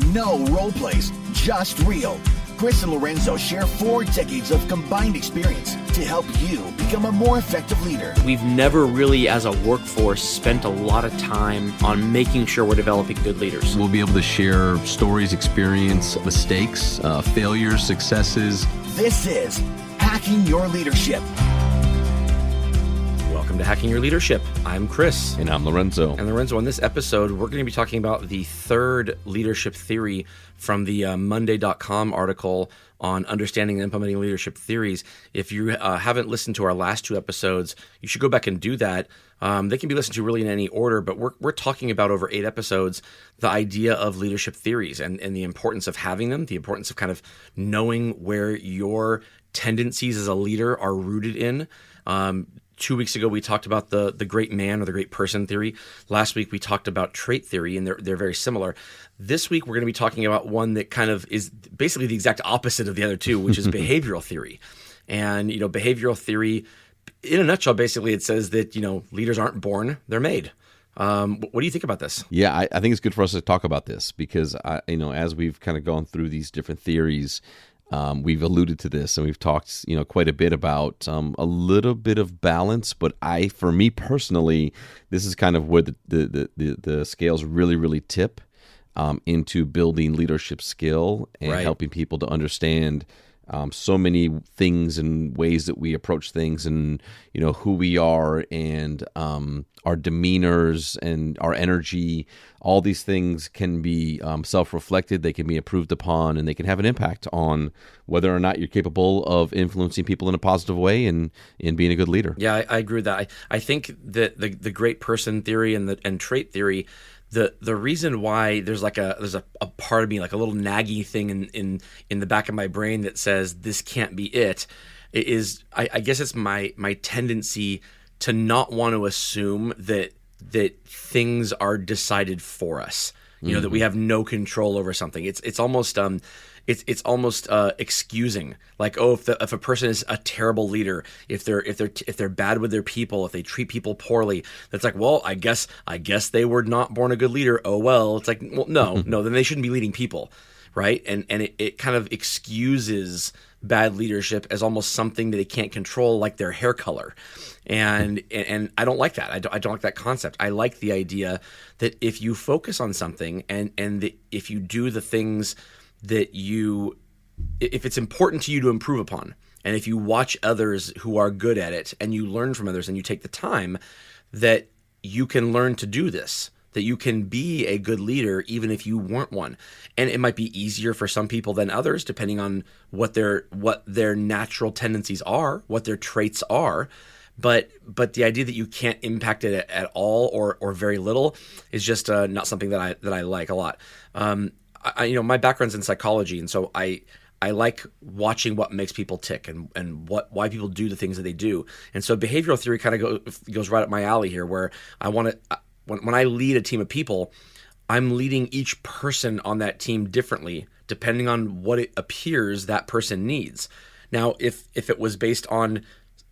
No role plays, just real. Chris and Lorenzo share 4 decades of combined experience to help you become a more effective leader. We've never really, as a workforce, spent a lot of time on making sure we're developing good leaders. We'll be able to share stories, experience, mistakes, failures, successes. This is Hacking Your Leadership. Welcome to Hacking Your Leadership. I'm Chris. And I'm Lorenzo. And Lorenzo, on this episode, we're going to be talking about the third leadership theory from the Monday.com article on understanding and implementing leadership theories. If you haven't listened to our last 2 episodes, you should go back and do that. They can be listened to really in any order, but we're talking about over 8 episodes, the idea of leadership theories and the importance of having them, the importance of kind of knowing where your tendencies as a leader are rooted in. 2 weeks ago, we talked about the great man or the great person theory. Last week, we talked about trait theory, and they're very similar. This week, we're going to be talking about one that kind of is basically the exact opposite of the other two, which is behavioral theory. And, behavioral theory, in a nutshell, basically, it says that, leaders aren't born, they're made. What do you think about this? Yeah, I think it's good for us to talk about this because, as we've kind of gone through these different theories, we've alluded to this and we've talked, quite a bit about a little bit of balance. But for me personally, this is kind of where the scales really, really tip into building leadership skill and helping people to understand so many things and ways that we approach things and, who we are and our demeanors and our energy. All these things can be self-reflected, they can be improved upon, and they can have an impact on whether or not you're capable of influencing people in a positive way and being a good leader. Yeah, I agree with that. I think that the great person theory and trait theory, the reason why there's a part of me, like a little naggy thing in the back of my brain that says this can't be it, is I guess it's my tendency to not want to assume that things are decided for us. That we have no control over something. It's almost excusing, like, if a person is a terrible leader, if they're bad with their people, if they treat people poorly, that's like, well, I guess they were not born a good leader. Oh well, it's like, well, no, then they shouldn't be leading people, right? And it kind of excuses bad leadership as almost something that they can't control, like their hair color. And I don't like that. I don't like that concept. I like the idea that if you focus on something and if you do the things that if it's important to you to improve upon, and if you watch others who are good at it and you learn from others and you take the time, that you can learn to do this, that you can be a good leader even if you weren't one. And it might be easier for some people than others, depending on what their natural tendencies are, what their traits are. But the idea that you can't impact it at all or very little is just not something that I like a lot. My background's in psychology, and so I like watching what makes people tick and why people do the things that they do. And so behavioral theory kind of goes right up my alley here, where I want to when I lead a team of people, I'm leading each person on that team differently depending on what it appears that person needs. Now, if it was based on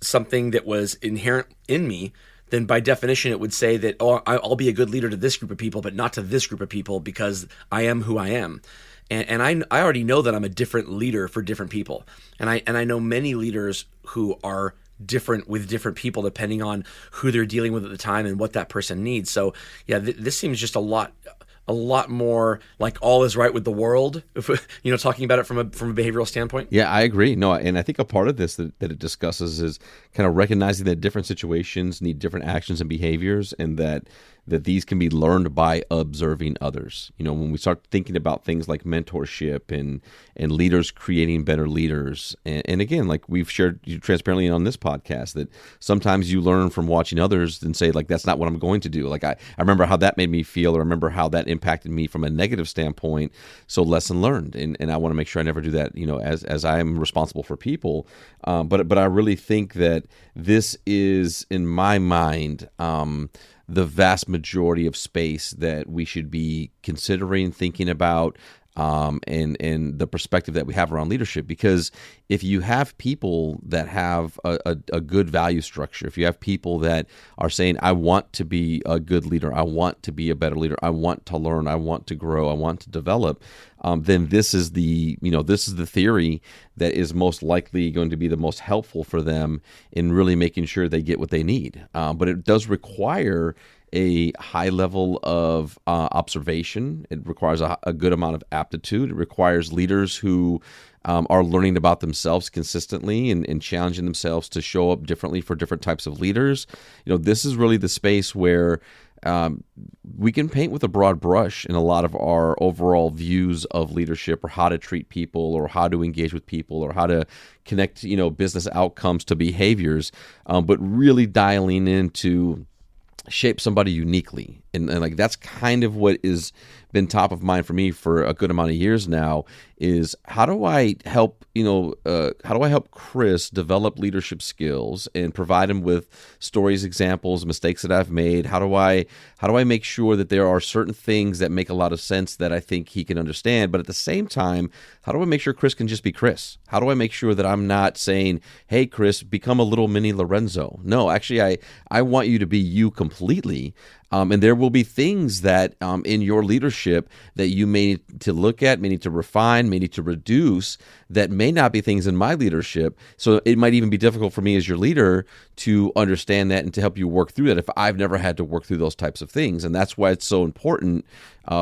something that was inherent in me, then by definition it would say that, I'll be a good leader to this group of people, but not to this group of people because I am who I am. And I already know that I'm a different leader for different people. And I know many leaders who are different with different people depending on who they're dealing with at the time and what that person needs. So yeah, this seems just a lot more like all is right with the world, talking about it from a behavioral standpoint. Yeah, I agree. No, and I think a part of this that it discusses is kind of recognizing that different situations need different actions and behaviors, and that these can be learned by observing others. When we start thinking about things like mentorship and leaders creating better leaders, and again, like we've shared transparently on this podcast, that sometimes you learn from watching others and say, like, that's not what I'm going to do. Like I remember how that made me feel, or remember how that impacted me from a negative standpoint. So lesson learned, and I want to make sure I never do that. As I am responsible for people, but I really think that this is, in my mind, the vast majority of space that we should be considering, thinking about, and the perspective that we have around leadership. Because if you have people that have a good value structure, if you have people that are saying, I want to be a good leader, I want to be a better leader, I want to learn, I want to grow, I want to develop, then this is the theory that is most likely going to be the most helpful for them in really making sure they get what they need. But it does require a high level of observation. It requires a good amount of aptitude. It requires leaders who are learning about themselves consistently and challenging themselves to show up differently for different types of leaders. This is really the space where we can paint with a broad brush in a lot of our overall views of leadership, or how to treat people, or how to engage with people, or how to connect, business outcomes to behaviors, but really dialing into shape somebody uniquely. And like, that's kind of what is been top of mind for me for a good amount of years now, is how do I help Chris develop leadership skills and provide him with stories, examples, mistakes that I've made? How do I make sure that there are certain things that make a lot of sense that I think he can understand, but at the same time, how do I make sure Chris can just be Chris? How do I make sure that I'm not saying, hey, Chris, become a little mini Lorenzo? No, actually, I want you to be you completely. And there will be things that in your leadership that you may need to look at, may need to refine, may need to reduce, that may not be things in my leadership. So it might even be difficult for me as your leader to understand that and to help you work through that if I've never had to work through those types of things. And that's why it's so important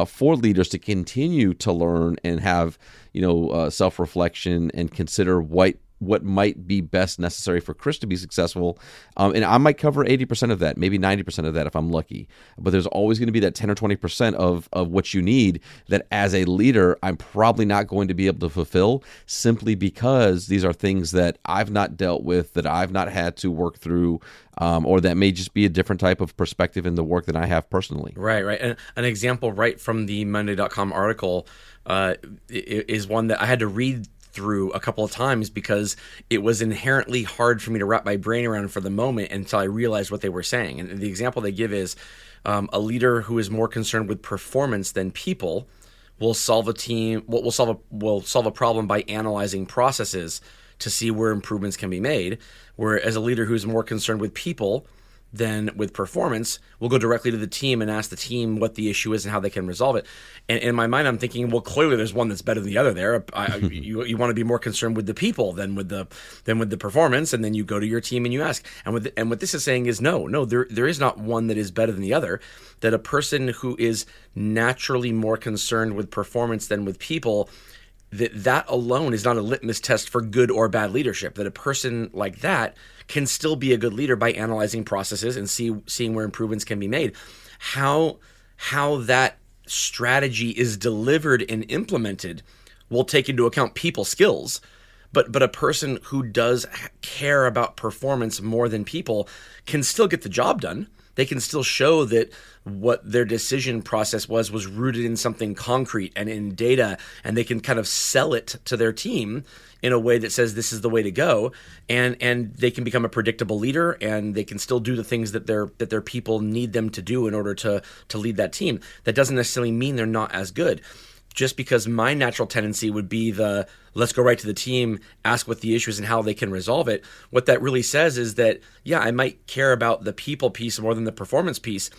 for leaders to continue to learn and have self-reflection and consider what might be best necessary for Chris to be successful. And I might cover 80% of that, maybe 90% of that if I'm lucky. But there's always going to be that 10 or 20% of what you need that as a leader, I'm probably not going to be able to fulfill, simply because these are things that I've not dealt with, that I've not had to work through, or that may just be a different type of perspective in the work that I have personally. Right. And an example right from the Monday.com article is one that I had to read through a couple of times because it was inherently hard for me to wrap my brain around for the moment until I realized what they were saying. And the example they give is a leader who is more concerned with performance than people will solve a problem by analyzing processes to see where improvements can be made. Whereas a leader who's more concerned with people than with performance will go directly to the team and ask the team what the issue is and how they can resolve it. And in my mind, I'm thinking, well, clearly there's one that's better than the other there. You want to be more concerned with the people than with the performance, and then you go to your team and you ask. And what this is saying is no, there is not one that is better than the other. That a person who is naturally more concerned with performance than with people, that alone is not a litmus test for good or bad leadership. That a person like that can still be a good leader by analyzing processes and seeing where improvements can be made. How that strategy is delivered and implemented will take into account people skills. But a person who does care about performance more than people can still get the job done. They can still show that what their decision process was rooted in something concrete and in data, and they can kind of sell it to their team in a way that says this is the way to go, and they can become a predictable leader, and they can still do the things that their people need them to do in order to lead that team. That doesn't necessarily mean they're not as good. Just because my natural tendency would be let's go right to the team, ask what the issue is and how they can resolve it. What that really says is that, yeah, I might care about the people piece more than the performance piece,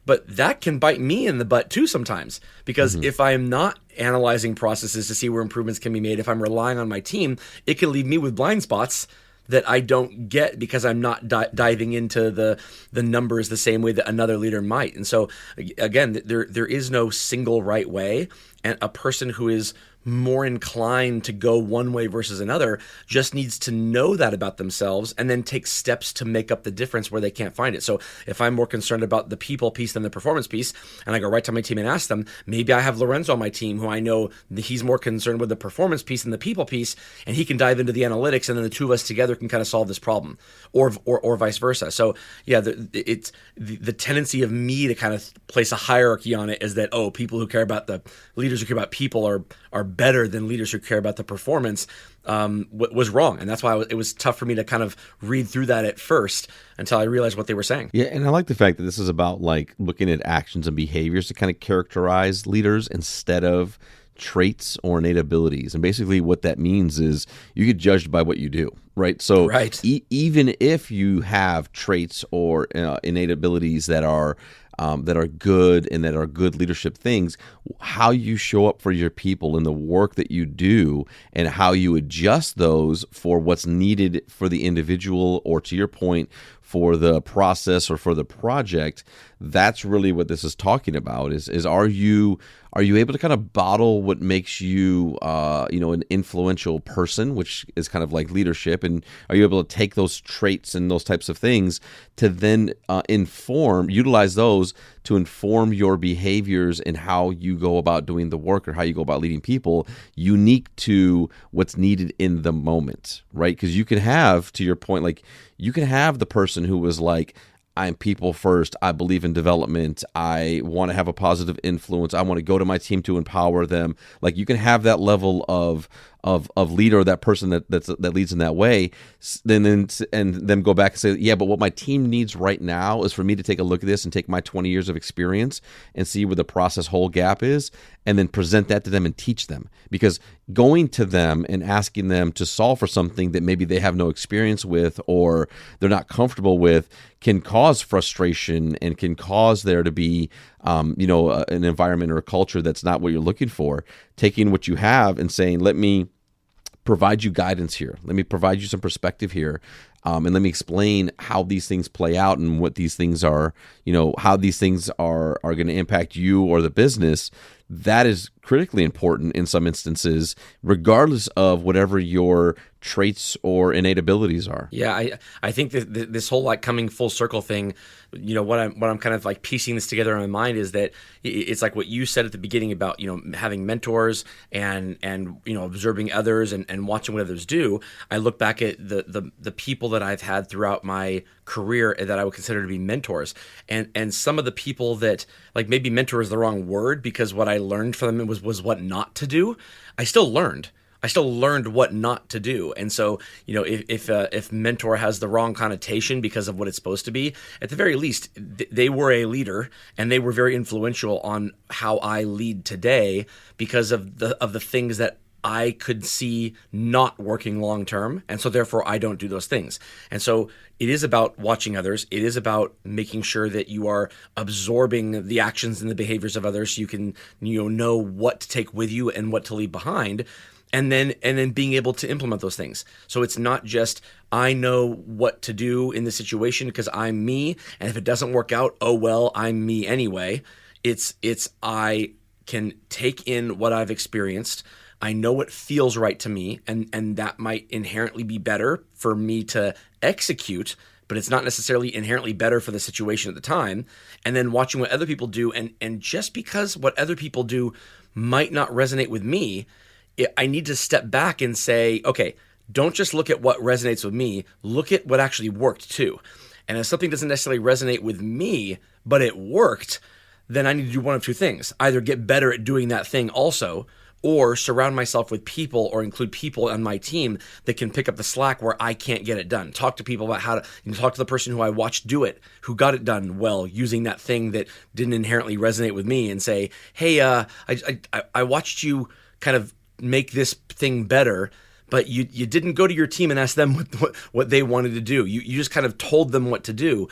but that can bite me in the butt too sometimes. Because if I am not analyzing processes to see where improvements can be made, if I'm relying on my team, it can leave me with blind spots that I don't get because I'm not diving into the numbers the same way that another leader might. And so, again, there is no single right way. And a person who is more inclined to go one way versus another just needs to know that about themselves and then take steps to make up the difference where they can't find it. So if I'm more concerned about the people piece than the performance piece, and I go right to my team and ask them, maybe I have Lorenzo on my team who I know that he's more concerned with the performance piece than the people piece, and he can dive into the analytics, and then the two of us together can kind of solve this problem, or vice versa. So yeah, it's the tendency of me to kind of place a hierarchy on it is that, people who care about the leaders who care about people are better than leaders who care about the performance, was wrong. And that's why it was tough for me to kind of read through that at first until I realized what they were saying. Yeah, and I like the fact that this is about like looking at actions and behaviors to kind of characterize leaders instead of traits or innate abilities. And basically what that means is you get judged by what you do, right? So Right. Even if you have traits or innate abilities that are good and that are good leadership things, how you show up for your people and the work that you do and how you adjust those for what's needed for the individual, or to your point, for the process or for the project, that's really what this is talking about. Is are you able to kind of bottle what makes you an influential person, which is kind of like leadership, and are you able to take those traits and those types of things to then utilize those to inform your behaviors and how you go about doing the work or how you go about leading people, unique to what's needed in the moment, right? Because you can have, to your point, like you can have the person who was like, I'm people first. I believe in development. I want to have a positive influence. I want to go to my team to empower them. Like you can have that level of leader, that person that leads in that way, and then go back and say, yeah, but what my team needs right now is for me to take a look at this and take my 20 years of experience and see where the process hole gap is, and then present that to them and teach them. Because going to them and asking them to solve for something that maybe they have no experience with or they're not comfortable with can cause frustration and can cause there to be an environment or a culture that's not what you're looking for. Taking what you have and saying, let me provide you guidance here. Let me provide you some perspective here. And let me explain how these things play out and what these things are, how these things are going to impact you or the business. That is critically important in some instances, regardless of whatever your traits or innate abilities are. Yeah, I think that this whole like coming full circle thing, what I'm kind of like piecing this together in my mind is that it's like what you said at the beginning about having mentors and observing others and watching what others do. I look back at the people that I've had throughout my career that I would consider to be mentors, and some of the people that, like, maybe mentor is the wrong word, because what I learned from them was what not to do. I still learned what not to do. And so, if mentor has the wrong connotation because of what it's supposed to be, at the very least, they were a leader and they were very influential on how I lead today because of the things that I could see not working long term. And so therefore I don't do those things. And so it is about watching others. It is about making sure that you are absorbing the actions and the behaviors of others so you can know what to take with you and what to leave behind. And then being able to implement those things. So it's not just I know what to do in the situation because I'm me, and if it doesn't work out, oh well, I'm me anyway. It's I can take in what I've experienced. I know what feels right to me, and that might inherently be better for me to execute, but it's not necessarily inherently better for the situation at the time. And then watching what other people do, and just because what other people do might not resonate with me, I need to step back and say, okay, don't just look at what resonates with me, look at what actually worked too. And if something doesn't necessarily resonate with me, but it worked, then I need to do one of two things. Either get better at doing that thing also, or surround myself with people or include people on my team that can pick up the slack where I can't get it done. Talk to people about how to talk to the person who I watched do it, who got it done well using that thing that didn't inherently resonate with me, and say, hey, I watched you kind of make this thing better, but you didn't go to your team and ask them what they wanted to do. You just kind of told them what to do.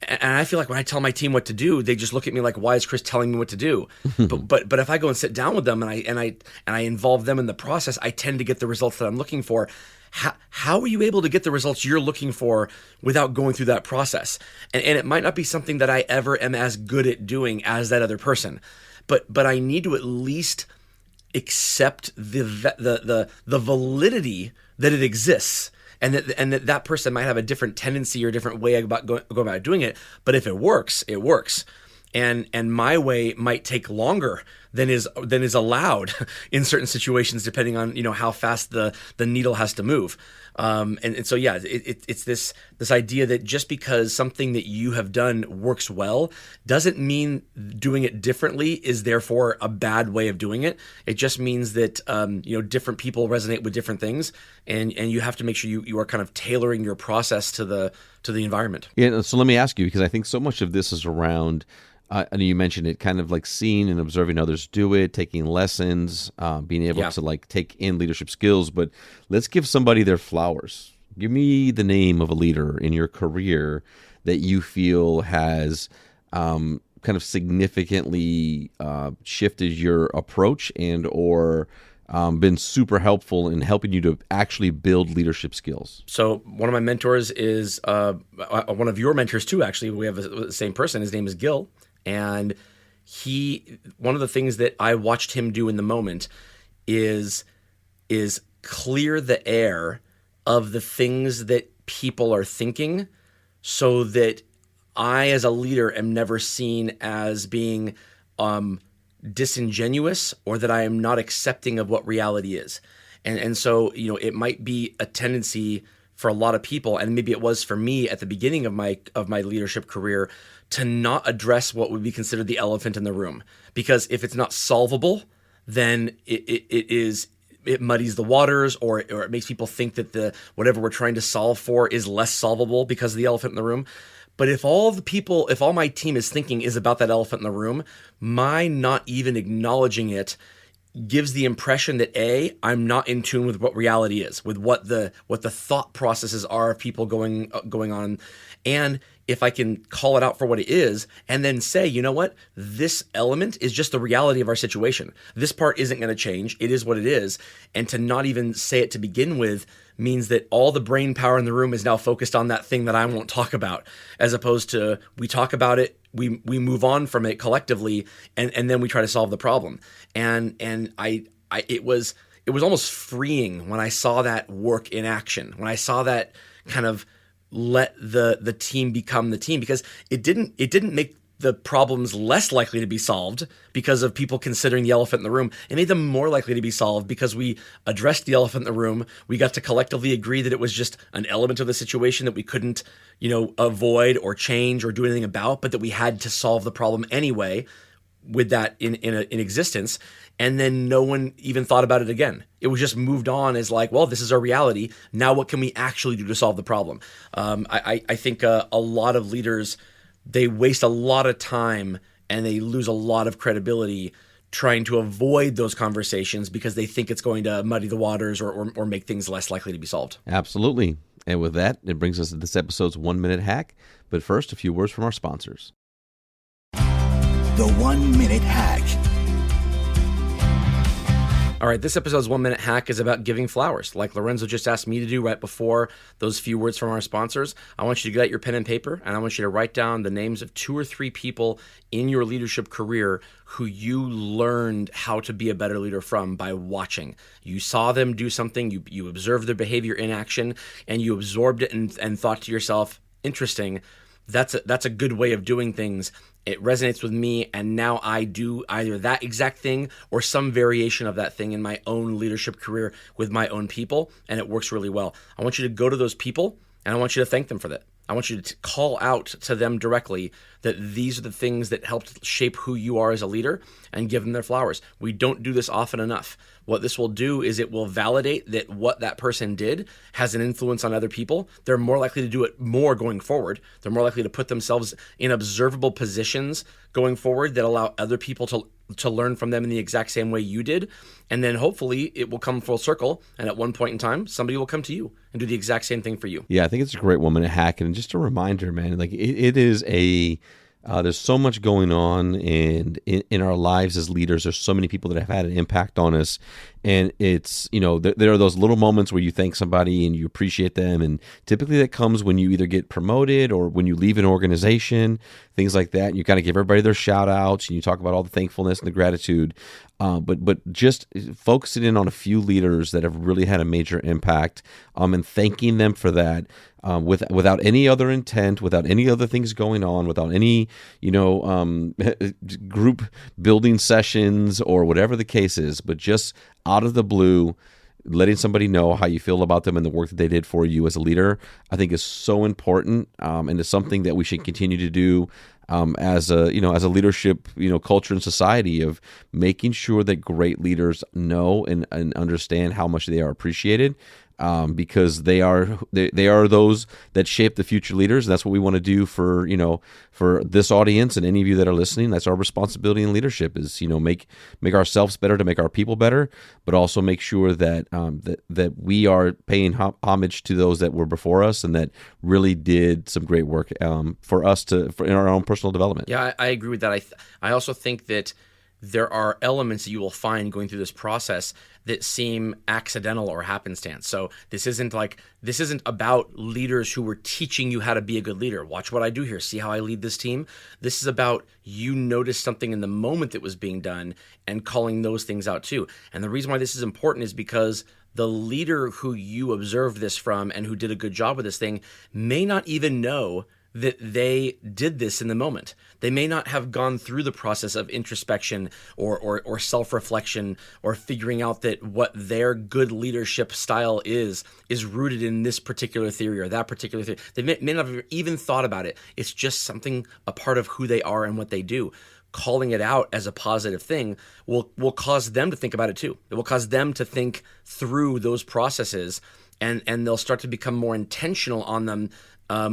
And I feel like when I tell my team what to do, they just look at me like, why is Chris telling me what to do? but if I go and sit down with them and I involve them in the process, I tend to get the results that I'm looking for. How are you able to get the results you're looking for without going through that process? And it might not be something that I ever am as good at doing as that other person, but I need to at least accept the validity that it exists. And that person might have a different tendency or a different way about going about doing it. But if it works, it works. And my way might take longer than is allowed in certain situations, depending on how fast the needle has to move. And so yeah, it's this idea that just because something that you have done works well doesn't mean doing it differently is therefore a bad way of doing it. It just means that different people resonate with different things, and you have to make sure you are kind of tailoring your process to the environment. Yeah. So let me ask you, because I think so much of this is around. I know you mentioned it, kind of like seeing and observing others others do it, taking lessons, being able to like take in leadership skills. But let's give somebody their flowers. Give me the name of a leader in your career that you feel has kind of significantly shifted your approach and or been super helpful in helping you to actually build leadership skills. So one of my mentors is one of your mentors too, actually. We have the same person. His name is Gil. And one of the things that I watched him do in the moment is clear the air of the things that people are thinking so that I, as a leader, am never seen as being disingenuous or that I am not accepting of what reality is. And so, it might be a tendency for a lot of people, and maybe it was for me at the beginning of my leadership career, to not address what would be considered the elephant in the room. Because if it's not solvable, then it muddies the waters, or it makes people think that whatever we're trying to solve for is less solvable because of the elephant in the room. But if all my team is thinking is about that elephant in the room, my not even acknowledging it gives the impression that I'm not in tune with what reality is, with what the thought processes are of people going on. And if I can call it out for what it is and then say, you know what, this element is just the reality of our situation. This part isn't going to change. It is what it is. And to not even say it to begin with means that all the brain power in the room is now focused on that thing that I won't talk about, as opposed to we talk about it, we move on from it collectively, and then we try to solve the problem. And it was almost freeing when I saw that work in action, when I saw that kind of let the team become the team, because it didn't make the problems less likely to be solved because of people considering the elephant in the room. It made them more likely to be solved because we addressed the elephant in the room. We got to collectively agree that it was just an element of the situation that we couldn't, avoid or change or do anything about, but that we had to solve the problem anyway with that in existence. And then no one even thought about it again. It was just moved on as like, well, this is our reality. Now what can we actually do to solve the problem? I think a lot of leaders, they waste a lot of time and they lose a lot of credibility trying to avoid those conversations because they think it's going to muddy the waters or make things less likely to be solved. Absolutely. And with that, it brings us to this episode's 1 Minute Hack. But first, a few words from our sponsors. The 1 Minute Hack. All right, this episode's 1 Minute Hack is about giving flowers, like Lorenzo just asked me to do right before those few words from our sponsors. I want you to get out your pen and paper, and I want you to write down the names of 2 or 3 people in your leadership career who you learned how to be a better leader from by watching. You saw them do something, you observed their behavior in action, and you absorbed it and thought to yourself, interesting, that's a good way of doing things. It resonates with me, and now I do either that exact thing or some variation of that thing in my own leadership career with my own people, and it works really well. I want you to go to those people, and I want you to thank them for that. I want you to call out to them directly that these are the things that helped shape who you are as a leader, and give them their flowers. We don't do this often enough. What this will do is it will validate that what that person did has an influence on other people. They're more likely to do it more going forward. They're more likely to put themselves in observable positions going forward that allow other people to learn from them in the exact same way you did. And then hopefully it will come full circle. And at one point in time, somebody will come to you and do the exact same thing for you. Yeah, I think it's a great 1 minute hack. And just a reminder, man, like it is there's so much going on in our lives as leaders. There's so many people that have had an impact on us. And it's, there are those little moments where you thank somebody and you appreciate them. And typically that comes when you either get promoted or when you leave an organization, things like that. And you kind of give everybody their shout outs and you talk about all the thankfulness and the gratitude. But just focusing in on a few leaders that have really had a major impact and thanking them for that without any other intent, without any other things going on, without any, group building sessions or whatever the case is, but just out of the blue, letting somebody know how you feel about them and the work that they did for you as a leader, I think is so important, and is something that we should continue to do as a leadership culture and society, of making sure that great leaders know and understand how much they are appreciated, because they are those that shape the future leaders. That's what we want to do for this audience and any of you that are listening. That's our responsibility in leadership is make ourselves better to make our people better, but also make sure that that we are paying homage to those that were before us and that really did some great work for us in our own personal development. Yeah, I agree with that. I also think that there are elements that you will find going through this process that seem accidental or happenstance. So this isn't about leaders who were teaching you how to be a good leader. Watch what I do here. See how I lead this team? This is about you noticed something in the moment that was being done and calling those things out too. And the reason why this is important is because the leader who you observed this from and who did a good job with this thing may not even know that they did this in the moment. They may not have gone through the process of introspection or self-reflection or figuring out that what their good leadership style is rooted in this particular theory or that particular theory. They may not have even thought about it. It's just something, a part of who they are and what they do. Calling it out as a positive thing will cause them to think about it too. It will cause them to think through those processes, and they'll start to become more intentional on them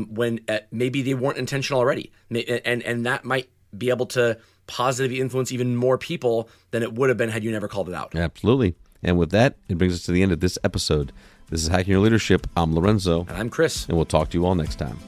when maybe they weren't intentional already. And that might be able to positively influence even more people than it would have been had you never called it out. Absolutely. And with that, it brings us to the end of this episode. This is Hacking Your Leadership. I'm Lorenzo. And I'm Chris. And we'll talk to you all next time.